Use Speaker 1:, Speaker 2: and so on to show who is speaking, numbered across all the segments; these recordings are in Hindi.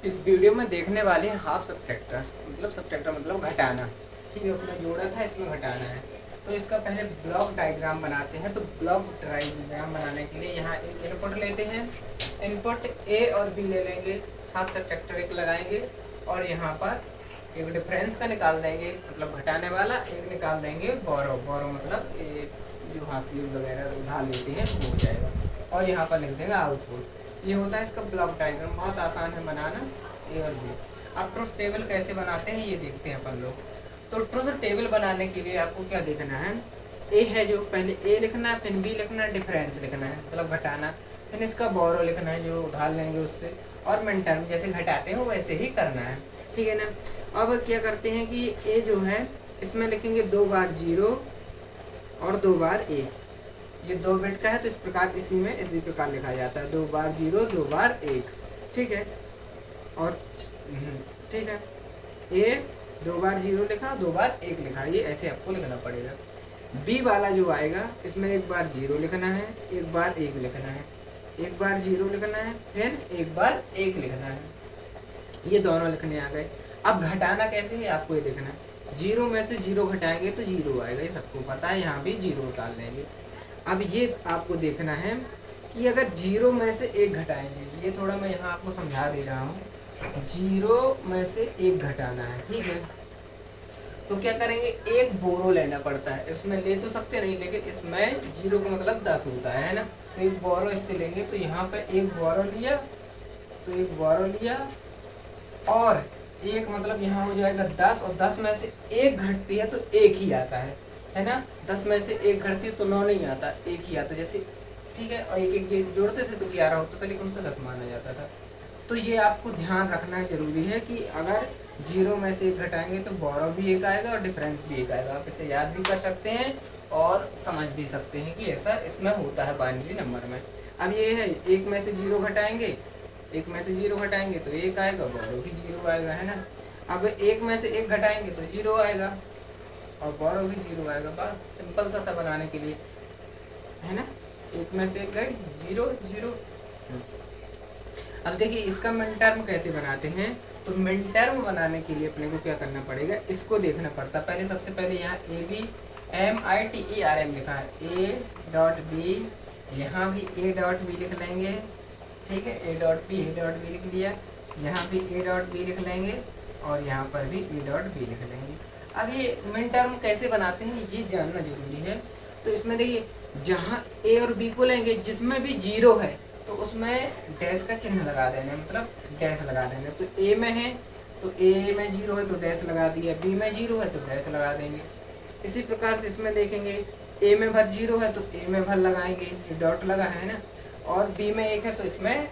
Speaker 1: इस वीडियो में देखने वाले हैं हाफ सब्ट्रैक्टर मतलब घटाना। ठीक है, उसमें जोड़ा था, इसमें घटाना है। तो इसका पहले ब्लॉक डायग्राम बनाते हैं। तो ब्लॉक डायग्राम बनाने के लिए यहाँ एक इनपुट लेते हैं, इनपुट ए और बी ले लेंगे, हाफ सब्ट्रैक्टर एक लगाएंगे और यहाँ पर एक डिफरेंस का निकाल देंगे मतलब घटाने वाला, एक निकाल देंगे बोरो मतलब जो हासिल वगैरह उधार लेते हैं वो हो जाएगा, और यहाँ पर लिख देंगे आउटपुट। ये होता है इसका ब्लॉक डायग्राम। बहुत आसान है बनाना, ए और बी। अब ट्रुथ टेबल कैसे बनाते हैं ये देखते हैं अपन लोग। तो ट्रुथ टेबल बनाने के लिए आपको क्या देखना है, ए है जो पहले ए लिखना है, फिर बी लिखना है, डिफरेंस लिखना है मतलब घटाना, फिर इसका बोरो लिखना है जो उधार लेंगे उससे, और मिन टर्म जैसे घटाते हैं वैसे ही करना है। ठीक है ना। अब क्या करते हैं कि ए जो है इसमें लिखेंगे 2 बार 0 और 2 बार 1। ये 2 बिट का है तो इस प्रकार इसी प्रकार लिखा जाता है, 2 बार 0 2 बार 1। ठीक है, और ठीक है, ए 2 बार 0 लिखा, 2 बार 1 लिखा, ये ऐसे आपको लिखना पड़ेगा। बी वाला जो आएगा इसमें 1 बार 0 लिखना है, 1 बार 1 लिखना है, 1 बार 0 लिखना है, फिर 1 बार 1 लिखना है। ये दोनों लिखने आ गए। अब घटाना कैसे है आपको ये देखना है। 0 में से 0 घटाएंगे तो 0 आएगा, ये सबको पता है, यहाँ भी 0 उतार लेंगे। अब ये आपको देखना है कि अगर 0 में से 1 घटाएंगे, ये थोड़ा मैं यहाँ आपको समझा दे रहा हूँ। 0 में से 1 घटाना है, ठीक है, तो क्या करेंगे, एक बोरो लेना पड़ता है। इसमें ले तो सकते नहीं, लेकिन इसमें 0 का मतलब 10 होता है ना, तो एक बोरो इससे लेंगे। तो यहाँ पे एक बोरो लिया, तो एक बोरो लिया, और एक मतलब यहाँ हो जाएगा 10, और 10 में से 1 घटती है तो 1 ही आता है ना। 10 में से 1 घटती है तो 9 नहीं आता, 1 ही आता जैसे। ठीक है, और एक एक जोड़ते थे तो 11 होता था, लेकिन उनसे 10 माना जाता था। तो ये आपको ध्यान रखना जरूरी है कि अगर 0 में से 1 घटाएंगे तो बोरो भी 1 आएगा और डिफरेंस भी 1 आएगा। आप इसे याद भी कर सकते हैं और समझ भी सकते हैं कि ऐसा इसमें होता है बाइनरी नंबर में। अब ये है 1 में से 0 घटाएंगे, 1 में से 0 घटाएंगे तो 1 आएगा, बोरो भी 0 आएगा, है ना। अब 1 में से 1 घटाएंगे तो 0 आएगा और बोरो भी 0 आएगा। बस सिंपल सा था बनाने के लिए, है ना। 1 में से 1 गए 0 0। अब देखिए इसका मिन टर्म कैसे बनाते हैं। तो मिन टर्म बनाने के लिए अपने को क्या करना पड़ेगा, इसको देखना पड़ता है। पहले सबसे पहले यहाँ ABMITERM लिखा है, A.B, यहाँ भी A.B लिख लेंगे। ठीक है, A.B लिख लिया, यहाँ भी A.B लिख लेंगे, और यहाँ पर भी A.B लिख लेंगे। अब ये मिन टर्म कैसे बनाते हैं ये जानना जरूरी है। तो इसमें देखिए जहाँ A और B को लेंगे, जिसमें भी 0 है तो उसमें डैश का चिन्ह लगा देना, मतलब डैश लगा देना। तो A में है तो A में 0 है तो डैश लगा दिया, B में 0 है तो डैश लगा देंगे। इसी प्रकार से इसमें देखेंगे A में भर 0 है तो A में भर लगाएंगे, ये डॉट लगा है ना, और B में 1 है तो इसमें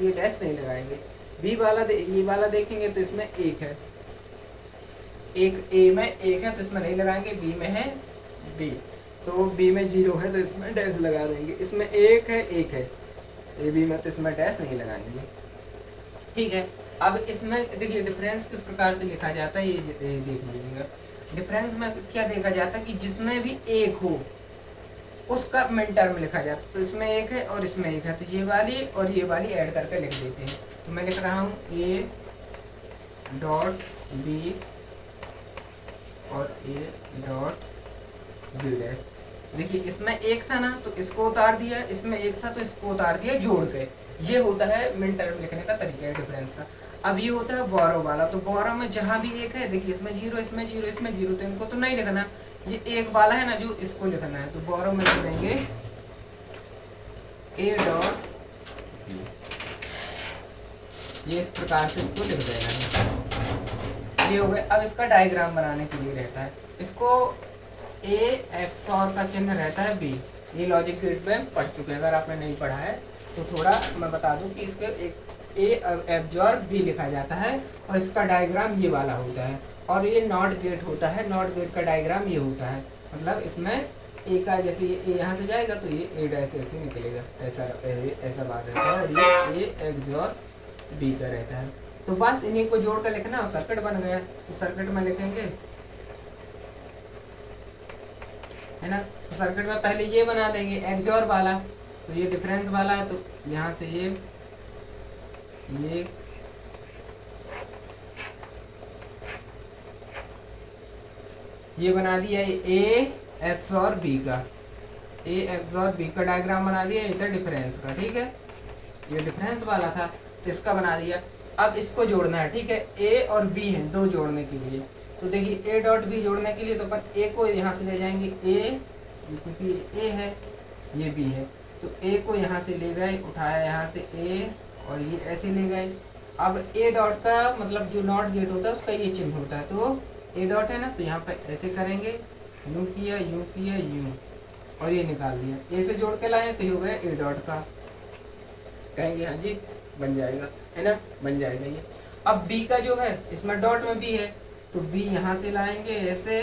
Speaker 1: ये डैश नहीं लगाएंगे। B वाला ये वाला देखेंगे तो इसमें 1 है, एक A में 1 है तो इसमें नहीं लगाएंगे, B में है B, तो B में 0 है तो इसमें डैश लगा देंगे। इसमें 1 है AB में तो इसमें डैश नहीं लगाएंगे। ठीक है, अब इसमें देखिए डिफरेंस किस प्रकार से लिखा जाता है ये देख लीजिएगा। डिफरेंस में क्या देखा जाता है कि जिसमें भी 1 हो उसका मिन टर्म लिखा जाता है। तो इसमें 1 है और इसमें 1 है तो ये वाली और ये वाली ऐड करके लिख देते हैं। तो मैं लिख रहा हूँ A.B और A.B डैश। देखिए इसमें 1 था ना तो इसको उतार दिया, इसमें 1 था तो इसको उतार दिया जोड़ के। ये होता है मिन टर्म लिखने का तरीका है डिफरेंस का। अब ये होता है बोरो वाला। तो बोरो में जहाँ भी 1 है, देखिए इसमें 0 इसमें 0 इसमें 0, तो इनको तो नहीं लिखना, ये 1 वाला है ना जो इसको लिखना है। तो बोरो में लिख देंगे A.B, ये इस प्रकार से इसको लिख देना है। ये हो गए। अब इसका डायग्राम बनाने के लिए रहता है, इसको A XOR का चिन्ह रहता है B। ये लॉजिक गेट में पढ़ चुके हैं, अगर आपने नहीं पढ़ा है तो थोड़ा मैं बता दूं कि इसके एक A XOR B लिखा जाता है, और इसका डायग्राम ये वाला होता है। और ये नॉट गेट होता है, नॉट गेट का डायग्राम ये होता है, मतलब इसमें A का जैसे ये यहाँ से जाएगा तो ये A डैश ऐसे निकलेगा, ऐसा बात रहता है, और ये A XOR B का रहता है। तो बस इन्हीं को जोड़ कर लिखना और सर्किट बन गया। तो सर्किट में लिखेंगे, है ना। तो सर्किट में पहले ये बना देंगे XOR वाला, तो ये डिफरेंस वाला है, तो यहाँ से ये ये बना दिया ए एक्स और बी का, ए एक्स और बी का डायग्राम बना दिया, ये था डिफरेंस का, ठीक है, ये डिफरेंस वाला था तो इसका बना दिया। अब इसको जोड़ना है, ठीक है, ए और बी है दो जोड़ने के लिए, तो देखिए ए डॉट बी जोड़ने के लिए तो अपन ए को यहाँ से ले जाएंगे, ए क्योंकि ए है ये बी है, तो ए को यहाँ से ले गए, उठाया यहाँ से ए और ये ऐसे ले गए। अब ए डॉट का मतलब जो नॉट गेट होता है उसका ये चिन्ह होता है, तो ए डॉट है ना, तो यहाँ पर ऐसे करेंगे, यूँ किया यूँ किया यूँ और ये निकाल दिया, ए से जोड़ के लाए तो ये हो गया ए डॉट का, कहेंगे हाँ जी बन जाएगा, है ना, बन जाएगा ये। अब बी का जो है इसमें डॉट में बी है, तो बी यहाँ से लाएंगे ऐसे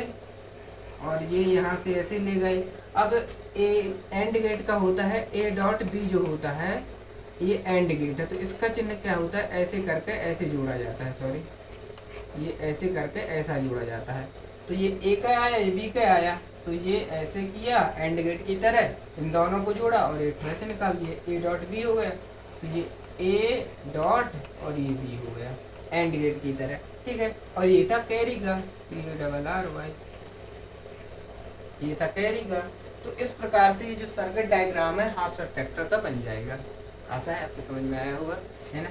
Speaker 1: और ये यहाँ से ऐसे ले गए। अब ए एंड गेट का होता है, ए डॉट बी जो होता है ये एंड गेट है, तो इसका चिन्ह क्या होता है, ऐसे करके ऐसे जोड़ा जाता है, सॉरी ये ऐसे करके ऐसा जोड़ा जाता है। तो ये ए का आया, ये बी का आया, तो ये ऐसे किया एंड गेट की तरह, इन दोनों को जोड़ा और एक ऐसे निकाल दिए, ए डॉट बी हो गया, तो ये ए डॉट और ये बी हो गया एंड गेट की तरह, ठीक है। और ये था कैरी का, CARRY, ये था कैरी का। तो इस प्रकार से ये जो सर्किट डायग्राम है हाफ सबट्रैक्टर का बन जाएगा। आशा है आपको समझ में आया होगा, है ना।